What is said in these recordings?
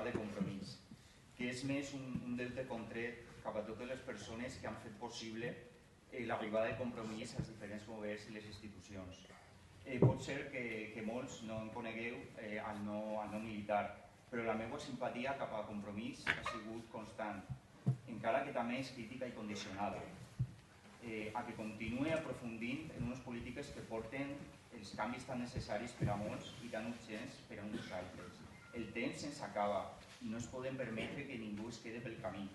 de compromís, que és més un deute contret cap a totes les persones que han fet possible l'arribada de compromís als diferents governs i les institucions. Pot ser que molts no en conegueu el no militar, però la meva simpatia cap a compromís ha sigut constant, encara que també és crítica i condicionada, a que continuï aprofundint en unes polítiques que porten els canvis tan necessaris per a molts i tan urgents per a uns altres. El temps se'ns acaba i no es podem permetre que ningú es quede pel camí.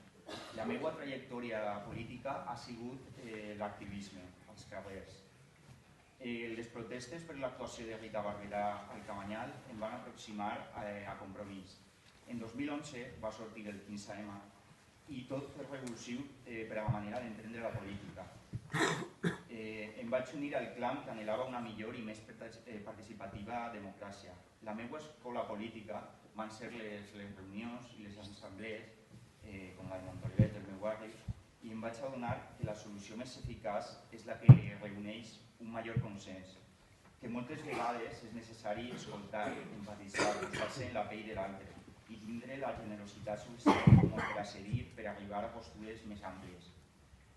La meva trajectòria política ha sigut l'activisme als carrers. Les protestes per l'actuació de Rita Barberà al Cabanyal em van aproximar a Compromís. En 2011 va sortir el 15M i tot és revulsiu per a la manera d'entendre la política. Em vaig unir al clam que anhelava una millor i més participativa democràcia. La meva escola política van ser les reunions i les assemblees, com la de Montolivet, del meu barri, i em vaig adonar que la solució més eficaç és la que reuneix un major consens, que moltes vegades és necessari escoltar, empatitzar, posar-se en la pell de l'altre i tindre la generositat suficient com per a cedir per arribar a postures més àmplies.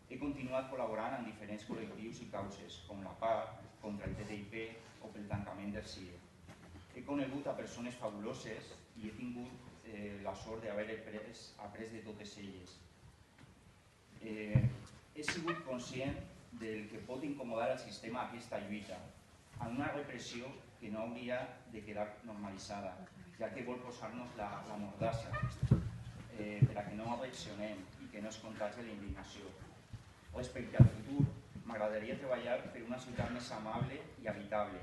He continuat col·laborant amb diferents col·lectius i causes, com la PAC, contra el TTIP o pel tancament del CIE. He conegut a persones fabuloses i he tingut la sort d'haver après de totes elles. He sigut conscient del que pot incomodar el sistema aquesta lluita, en una repressió que no hauria de quedar normalitzada, ja que vol posar-nos la mordassa per a que no reaccionem i que no es contagi la indignació. Respecte al futur, m'agradaria treballar per una ciutat més amable i habitable,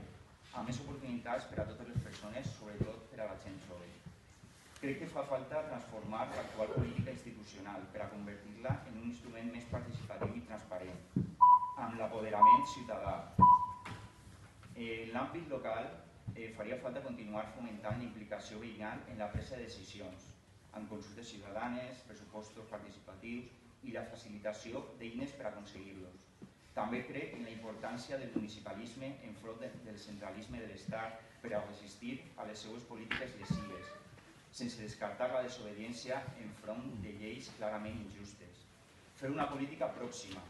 amb més oportunitats per a totes les persones, sobretot per a la gent jove. Crec que fa falta transformar l'actual política institucional per a convertir-la en un instrument més participatiu i transparent, amb l'apoderament ciutadà. En l'àmbit local, faria falta continuar fomentant la implicació veïnal en la presa de decisions, amb consultes ciutadanes, pressupostos participatius i la facilitació d'eines per aconseguir-los. També crec en la importància del municipalisme enfront del centralisme de l'Estat per a resistir a les seues polítiques lesives, sense descartar la desobediència enfront de lleis clarament injustes. Fer una política pròxima,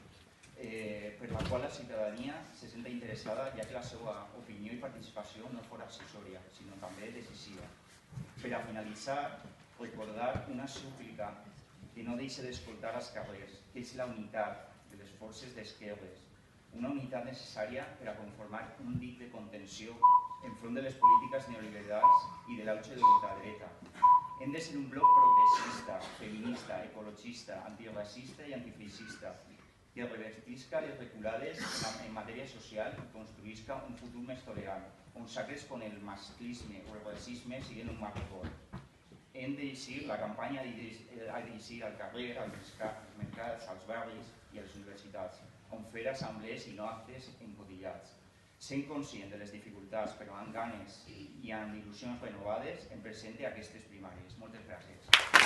per la qual la ciutadania se senta interessada, ja que la seva opinió i participació no fos accessòria, sinó també decisiva. Per a finalitzar, recordar una súplica que no deixa d'escoltar als carrers, que és la unitat de les forces d'esquerres, una unitat necessària per a conformar un dic de contenció enfront de les polítiques neoliberals i de l'auge de l'ultradreta. Hem de ser un bloc progressista, feminista, ecologista, antiracista i antifeixista, que revertisca les reculades en matèria social i construïsca un futur més tolerant, on sacres com el masclisme o el racisme siguin un marcador. Hem de dirigir la campanya a dirigir al carrer, als mercats, als barris i a les universitats, on fer assemblees i no actes encotillats. Sent conscient de les dificultats, però amb ganes i amb il·lusions renovades, em presente a aquestes primàries. Moltes gràcies.